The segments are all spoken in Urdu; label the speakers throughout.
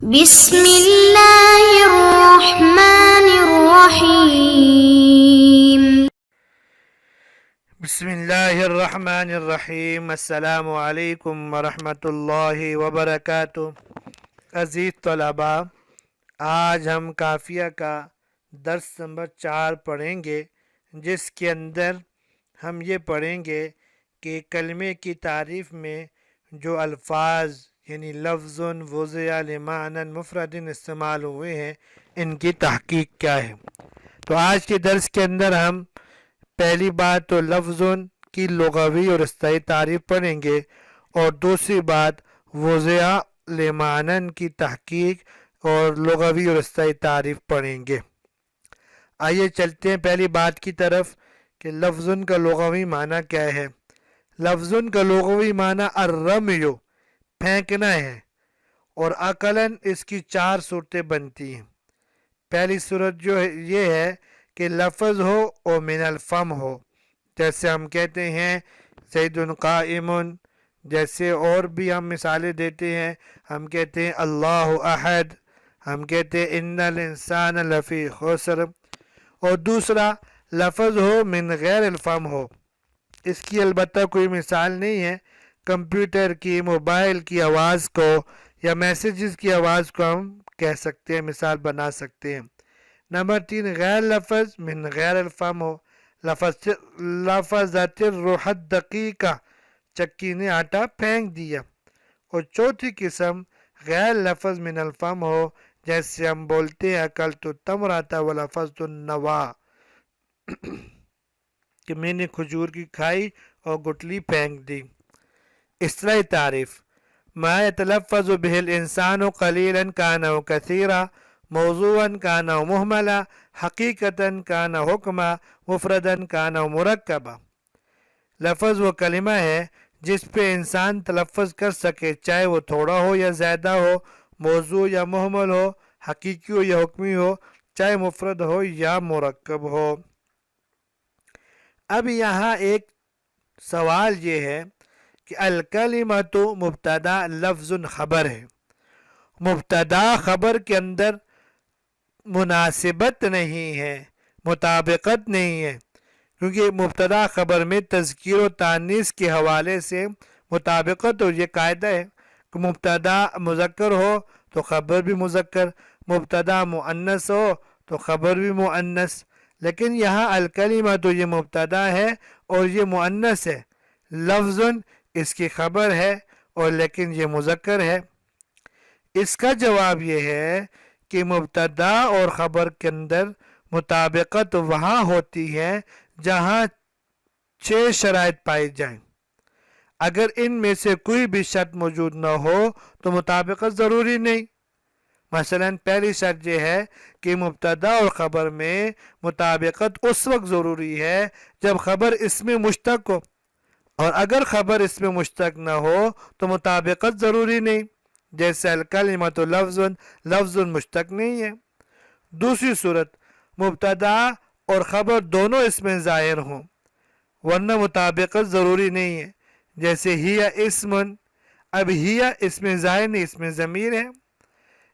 Speaker 1: بسم اللہ الرحمن الرحیم۔
Speaker 2: بسم اللہ الرحمن الرحیم۔ السلام علیکم ورحمۃ اللہ وبرکاتہ۔ عزیز طلباء، آج ہم قافیہ کا درس نمبر 4 پڑھیں گے، جس کے اندر ہم یہ پڑھیں گے کہ کلمے کی تعریف میں جو الفاظ یعنی لفظ وضع لمعنی مفرد استعمال ہوئے ہیں، ان کی تحقیق کیا ہے۔ تو آج کے درس کے اندر ہم پہلی بات تو لفظ کی لغوی اور اصطلاحی تعریف پڑھیں گے، اور دوسری بات وضع لمعنی کی تحقیق اور لغوی اور اصطلاحی تعریف پڑھیں گے۔ آئیے چلتے ہیں پہلی بات کی طرف کہ لفظ کا لغوی معنی کیا ہے۔ لفظ کا لغوی معنی الرمی، پھینکنا ہے، اور عقلاً اس کی 4 صورتیں بنتی ہیں۔ پہلی صورت جو ہے یہ ہے کہ لفظ ہو اور من الفم ہو، جیسے ہم کہتے ہیں زید قائم، جیسے اور بھی ہم مثالیں دیتے ہیں، ہم کہتے ہیں اللہ احد، ہم کہتے ہیں ان الانسان لفی خسر۔ اور دوسرا لفظ ہو من غیر الفم ہو، اس کی البتہ کوئی مثال نہیں ہے، کمپیوٹر کی، موبائل کی آواز کو یا میسیجز کی آواز کو ہم کہہ سکتے ہیں، مثال بنا سکتے ہیں۔ نمبر 3 غیر لفظ من غیر الفم ہو، لفظت الروح دقیقہ، چکی نے آٹا پھینک دیا۔ اور چوتھی قسم غیر لفظ من الفم ہو، جیسے ہم بولتے ہیں اکلت التمرۃ ولفظت النویٰ، کہ میں نے کھجور کی کھائی اور گٹلی پھینک دی۔ اصطلاحی تعریف ما يتلفظ به الانسان قلیلا کان او کثیرا، موضوعا کان او مہملا، حقیقتا کان حکما، مفردا کان او مرکبا۔ لفظ وہ کلمہ ہے جس پہ انسان تلفظ کر سکے، چاہے وہ تھوڑا ہو یا زیادہ ہو، موضوع یا محمل ہو، حقیقی ہو یا حکمی ہو، چاہے مفرد ہو یا مرکب ہو۔ اب یہاں ایک سوال یہ ہے کہ الکلمۃ مبتدا لفظ خبر ہے، مبتدا خبر کے اندر مناسبت نہیں ہے، مطابقت نہیں ہے، کیونکہ مبتدا خبر میں تذکیر و تانیث کے حوالے سے مطابقت ہو۔ یہ قاعدہ ہے کہ مبتدا مذکر ہو تو خبر بھی مذکر، مبتدا مؤنث ہو تو خبر بھی مؤنث۔ لیکن یہاں الکلمہ تو یہ مبتدا ہے اور یہ مؤنث ہے، لفظ اس کی خبر ہے اور لیکن یہ مذکر ہے۔ اس کا جواب یہ ہے کہ مبتدا اور خبر کے اندر مطابقت وہاں ہوتی ہے جہاں 6 شرائط پائی جائیں۔ اگر ان میں سے کوئی بھی شرط موجود نہ ہو تو مطابقت ضروری نہیں۔ مثلا پہلی شرط یہ ہے کہ مبتدا اور خبر میں مطابقت اس وقت ضروری ہے جب خبر اس میں مشتق ہو، اور اگر خبر اس میں مشتق نہ ہو تو مطابقت ضروری نہیں، جیسے الکلمۃ لفظ مشتق نہیں ہے۔ دوسری صورت مبتدا اور خبر دونوں اس میں ظاہر ہوں، ورنہ مطابقت ضروری نہیں ہے، جیسے ہی اسم، اب ہی اس میں ظاہر نہیں، اس میں ضمیر ہے،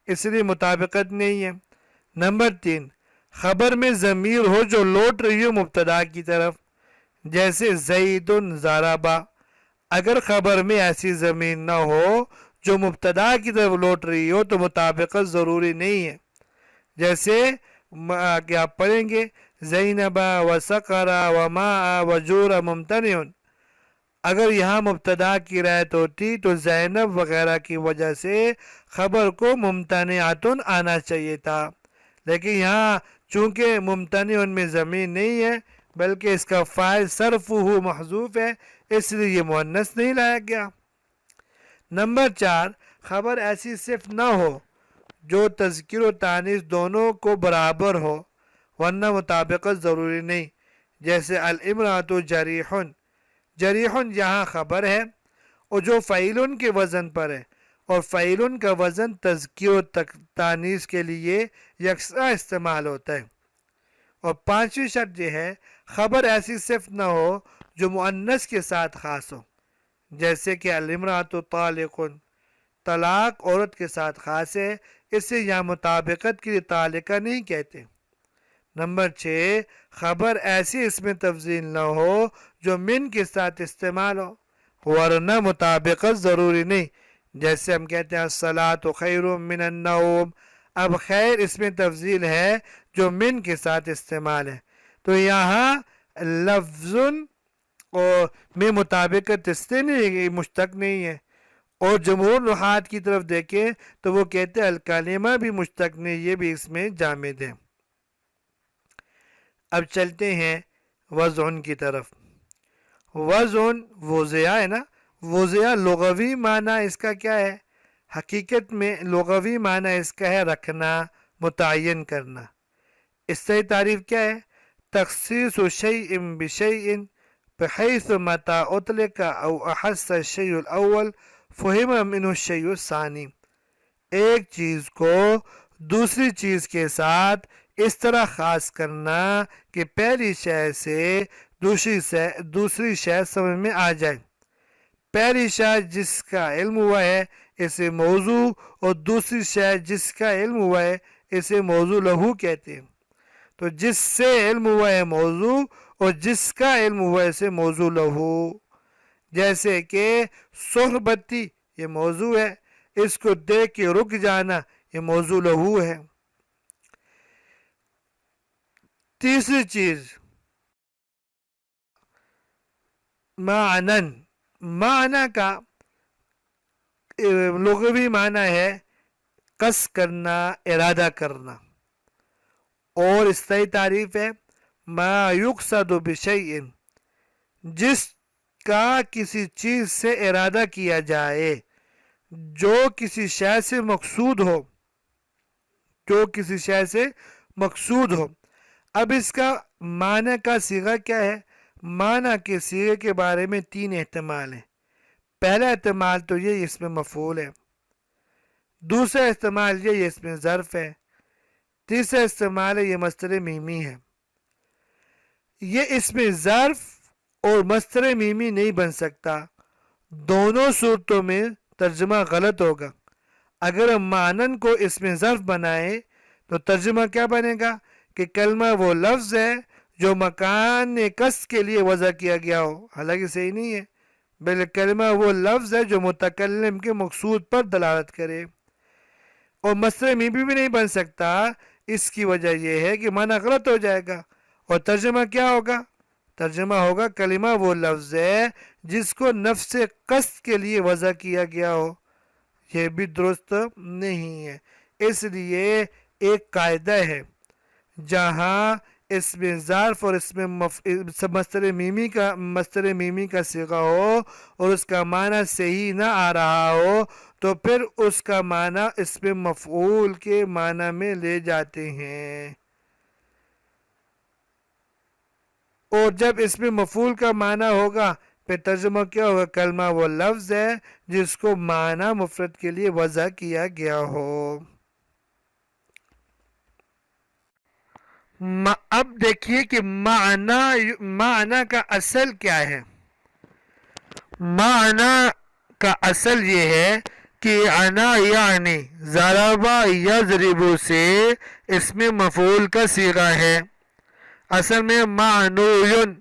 Speaker 2: اس لیے مطابقت نہیں ہے۔ نمبر 3 خبر میں ضمیر ہو جو لوٹ رہی ہو مبتدا کی طرف، جیسے زید ضربا۔ اگر خبر میں ایسی ضمیر نہ ہو جو مبتدا کی طرف لوٹ رہی ہو تو مطابقت ضروری نہیں ہے، جیسے کہ آپ پڑھیں گے زینبا و سقرا و ماء و جور ممتنع۔ اگر یہاں مبتدا کی رعایت ہوتی تو زینب وغیرہ کی وجہ سے خبر کو ممتنعاتن آنا چاہیے تھا، لیکن یہاں چونکہ ممتنع میں ضمیر نہیں ہے بلکہ اس کا فاعل صرفہ محذوف ہے، اس لیے یہ مؤنث نہیں لایا گیا۔ نمبر 4 خبر ایسی صرف نہ ہو جو تذکیر و تانیث دونوں کو برابر ہو، ورنہ مطابقت ضروری نہیں، جیسے الامرأۃ جریح۔ جریح یہاں خبر ہے اور جو فعیل کے وزن پر ہے، اور فعیل کا وزن تذکیر و تانیث کے لیے یکساں استعمال ہوتا ہے۔ اور 5ویں شرط یہ ہے خبر ایسی صرف نہ ہو جو مؤنث کے ساتھ خاص ہو، جیسے کہ الامرأۃ طالق، طلاق عورت کے ساتھ خاص ہے، اسے یا مطابقت کے لیے تعلقہ نہیں کہتے۔ نمبر 6، خبر ایسی اس میں تفضیل نہ ہو جو من کے ساتھ استعمال ہو، ورنہ مطابقت ضروری نہیں۔ جیسے ہم کہتے ہیں الصلاۃ خیر من النوم، اب خیر اس میں تفضیل ہے جو من کے ساتھ استعمال ہے، تو یہاں لفظ میں مطابقت اس سے نہیں، مشتق نہیں ہے۔ اور جمہور نحات کی طرف دیکھیں تو وہ کہتے ہیں الکلمہ بھی مشتق نہیں، یہ بھی اس میں جامد ہے۔ اب چلتے ہیں وضع کی طرف۔ وضع وضع ہے نا، وضع لغوی معنی اس کا کیا ہے؟ حقیقت میں لغوی معنی اس کا ہے رکھنا، متعین کرنا۔ اس سے تعریف کیا ہے؟ تخصیص شیء بشیء بحیث متى اطلق او احس الشیء الاول فہم منه الشیء الثانی، ایک چیز کو دوسری چیز کے ساتھ اس طرح خاص کرنا کہ پہلی شے سے دوسری شے سمجھ میں آ جائے۔ پہلی شے جس کا علم ہوا ہے اسے موضوع، اور دوسری شے جس کا علم ہوا ہے اسے موضوع لہو کہتے ہیں۔ تو جس سے علم ہوا ہے موضوع، اور جس کا علم ہوا ہے اسے موضوع لہو۔ جیسے کہ صحبتی یہ موضوع ہے، اس کو دیکھ کے رک جانا یہ موضوع لہو ہے۔ تیسری چیز معنن، معنی کا لغوی معنی ہے قصد کرنا، ارادہ کرنا، اور اس کی تعریف ہے ما یقصد بشیء، جس کا کسی چیز سے ارادہ کیا جائے، جو کسی شے سے مقصود ہو، جو کسی شے سے مقصود ہو۔ اب اس کا معنی کا صیغہ کیا ہے؟ معنی کے صیغے کے بارے میں 3 احتمال ہیں۔ پہلا احتمال تو یہ اس میں مفعول ہے، دوسرا احتمال یہ اس میں ظرف ہے، تیسرا استعمال ہے یہ مصدر میمی ہے۔ یہ اس میں ظرف اور مصدر میمی نہیں بن سکتا، دونوں صورتوں میں ترجمہ غلط ہوگا۔ اگر ہم معنن کو اس میں ظرف بنائیں تو ترجمہ کیا بنے گا کہ کلمہ وہ لفظ ہے جو مکان قصد کے لیے وضع کیا گیا ہو، حالانکہ صحیح نہیں ہے، بلکہ کلمہ وہ لفظ ہے جو متکلم کے مقصود پر دلالت کرے۔ اور مصدر میمی بھی نہیں بن سکتا، اس کی وجہ یہ ہے کہ معنی غلط ہو جائے گا۔ اور ترجمہ کیا ہوگا؟ ترجمہ ہوگا کلمہ وہ لفظ ہے جس کو نفس قصد کے لیے وضع کیا گیا ہو، یہ بھی درست نہیں ہے۔ اس لیے ایک قاعدہ ہے، جہاں اس میں ظرف اور اس میں مصدر میمی کا صیغہ ہو اور اس کا معنی صحیح نہ آ رہا ہو تو پھر اس کا معنی اس میں مفعول کے معنی میں لے جاتے ہیں، اور جب اس میں مفعول کا معنی ہوگا پھر ترجمہ کیا ہوگا؟ کلمہ وہ لفظ ہے جس کو معنی مفرد کے لیے وضع کیا گیا ہو۔ اب دیکھیے کہ معنی کا اصل کیا ہے۔ معنی کا اصل یہ ہے کہ انا یعنی ضربا یضرب سے اس میں مفعول کا صیغہ ہے۔ اصل میں معنویون،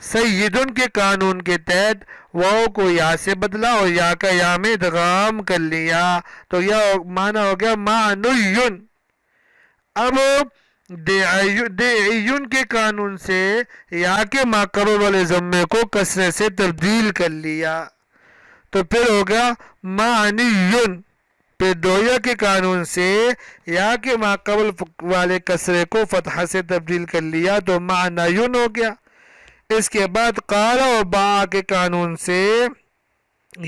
Speaker 2: سیدن کے قانون کے تحت واو کو یا سے بدلا اور یا کا یا میں ادغام کر لیا تو یہ معنی ہو گیا معنویون۔ اب دعیون کے قانون سے یا کے ماقبل والے ضمے کو کسرے سے تبدیل کر لیا تو پھر ہو گیا معنیون۔ پھر دویا کے قانون سے یا کے ماقبل والے کسرے کو فتحہ سے تبدیل کر لیا تو معنیون ہو گیا۔ اس کے بعد قال و با کے قانون سے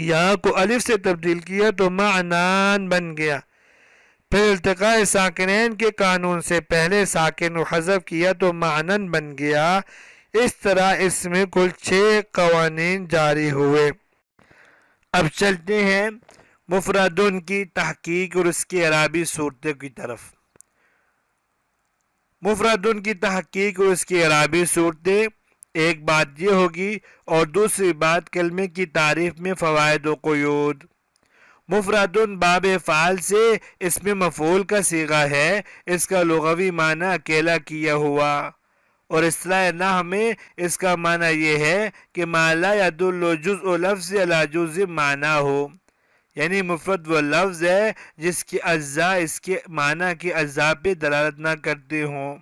Speaker 2: یا کو الف سے تبدیل کیا تو معنان بن گیا۔ پھر التقاء ساکنین کے قانون سے پہلے ساکن و حذف کیا تو معنن بن گیا۔ اس طرح اس میں کل 6 قوانین جاری ہوئے۔ اب چلتے ہیں مفردن کی تحقیق اور اس کی اعرابی صورتوں کی طرف۔ مفردن کی تحقیق اور اس کی اعرابی صورتیں، ایک بات یہ ہوگی اور دوسری بات کلمے کی تعریف میں فوائد و قیود۔ مفردن باب فعال سے اس میں مفعول کا صیغہ ہے، اس کا لغوی معنی اکیلا کیا ہوا، اور اصطلاح نحو میں اس کا معنی یہ ہے کہ ما لا يدل جزء لفظ علی جزء معنی ہو، یعنی مفرد وہ لفظ ہے جس کے اجزاء اس کے معنی کے اجزاء پہ دلالت نہ کرتے ہوں،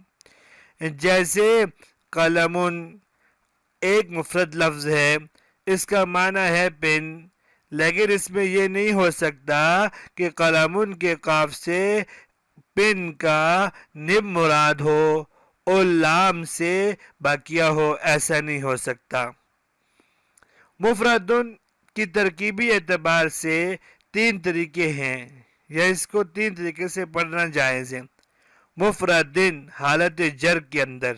Speaker 2: جیسے قلم ایک مفرد لفظ ہے، اس کا معنی ہے پن، لیکن اس میں یہ نہیں ہو سکتا کہ قلم کے قاف سے پن کا نب مراد ہو اور لام سے باقیہ ہو، ایسا نہیں ہو سکتا۔ مفردن کی ترکیبی اعتبار سے 3 طریقے ہیں، یا اس کو 3 طریقے سے پڑھنا جائز ہے۔ مفردن حالت جر کے اندر،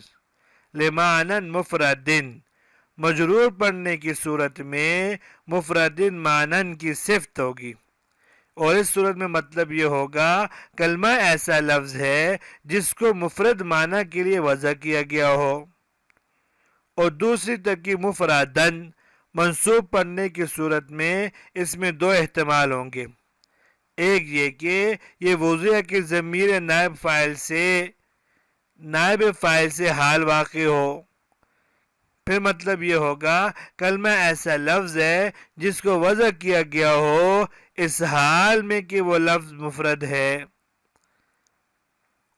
Speaker 2: لمعنن مفردن مجرور پڑھنے کی صورت میں مفردن معنن کی صفت ہوگی، اور اس صورت میں مطلب یہ ہوگا کلمہ ایسا لفظ ہے جس کو مفرد معنی کے لیے وضع کیا گیا ہو۔ اور دوسری ترکیب مفردن منصوب پڑھنے کی صورت میں اس میں 2 احتمال ہوں گے، ایک یہ کہ یہ وضع کی ضمیر نائب فاعل سے حال واقع ہو، پھر مطلب یہ ہوگا کلمہ ایسا لفظ ہے جس کو وضع کیا گیا ہو اس حال میں کہ وہ لفظ مفرد ہے،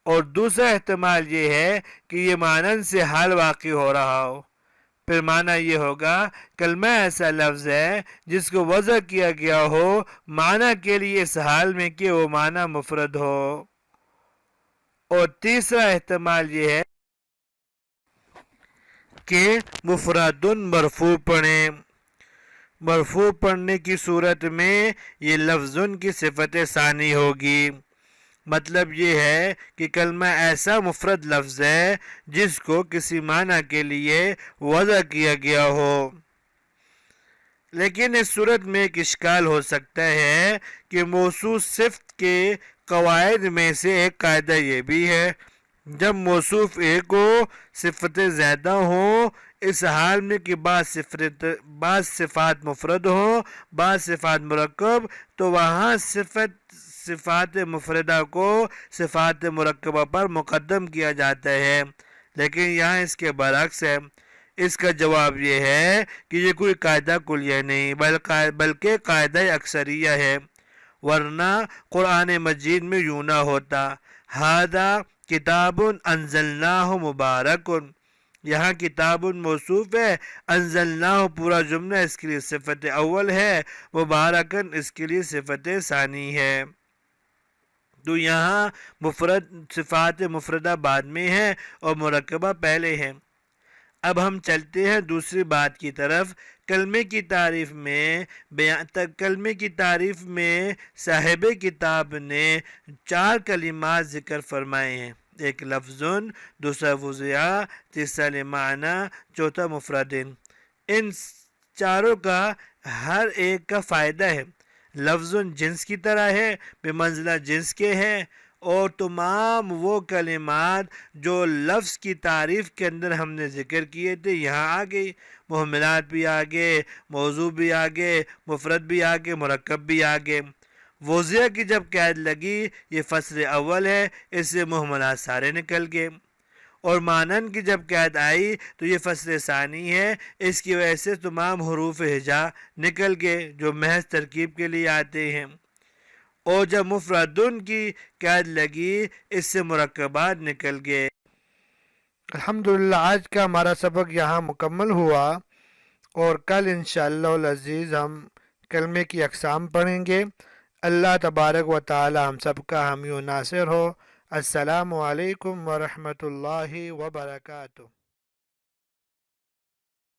Speaker 2: اور دوسرا احتمال یہ ہے کہ یہ مانن سے حال واقع ہو رہا ہو، پھر معنی یہ ہوگا کلمہ ایسا لفظ ہے جس کو وضع کیا گیا ہو معنی کے لیے اس حال میں کہ وہ معنی مفرد ہو، اور تیسرا احتمال یہ ہے کہ مفردن مرفوع پڑھیں۔ مرفوع پڑھنے کی صورت میں یہ لفظن کی صفت ثانی ہوگی، مطلب یہ ہے کہ کلمہ ایسا مفرد لفظ ہے جس کو کسی معنی کے لیے وضع کیا گیا ہو، لیکن اس صورت میں ایک اشکال ہو سکتا ہے کہ موصوف صفت کے قواعد میں سے ایک قاعدہ یہ بھی ہے جب موصوف ایک ہو صفتیں زیادہ ہوں، اس حال میں کہ بعض صفات مفرد ہوں بعض صفات مرکب، تو وہاں صفات مفردہ کو صفات مرکبہ پر مقدم کیا جاتا ہے، لیکن یہاں اس کے برعکس ہے۔ اس کا جواب یہ ہے کہ یہ کوئی قاعدہ کلیہ نہیں بلکہ قاعدہ اکثریہ ہے، ورنہ قرآن مجید میں یوں نہ ہوتا ھذا کتاب انزلناہ مبارک، یہاں کتاب موصوف ہے، انزلناہ پورا جملہ اس کے لیے صفت اول ہے، مبارکن اس کے لیے صفت ثانی ہے، تو یہاں صفات مفردہ بعد میں ہے اور مرکبہ پہلے ہے۔ اب ہم چلتے ہیں دوسری بات کی طرف۔ کلمے کی تعریف میں صاحب کتاب نے 4 کلمات ذکر فرمائے ہیں، ایک لفظن، دوسرا وضع، تیسرا لمعنی، چوتھا مفردن۔ ان چاروں کا ہر ایک کا فائدہ ہے، لفظن جنس کی طرح ہے، بمنزلہ جنس کے ہیں، اور تمام وہ کلمات جو لفظ کی تعریف کے اندر ہم نے ذکر کیے تھے یہاں آ گئی، مہملات بھی آگے، موضوع بھی آگے، مفرد بھی آگے، مرکب بھی آگے۔ وضع کی جب قید لگی یہ فصل اول ہے، اس سے مہملات سارے نکل گئے، اور مانن کی جب قید آئی تو یہ فصل ثانی ہے، اس کی وجہ سے تمام حروف ہجا نکل گئے جو محض ترکیب کے لیے آتے ہیں، اور جب مفردن کی قید لگی اس سے مرکبات نکل گئے۔
Speaker 3: الحمدللہ آج کا ہمارا سبق یہاں مکمل ہوا، اور کل انشاءاللہ العزیز ہم کلمے کی اقسام پڑھیں گے۔ اللہ تبارک و تعالی ہم سب کا حامی و ناصر ہو۔ السلام علیکم ورحمۃ اللہ وبرکاتہ۔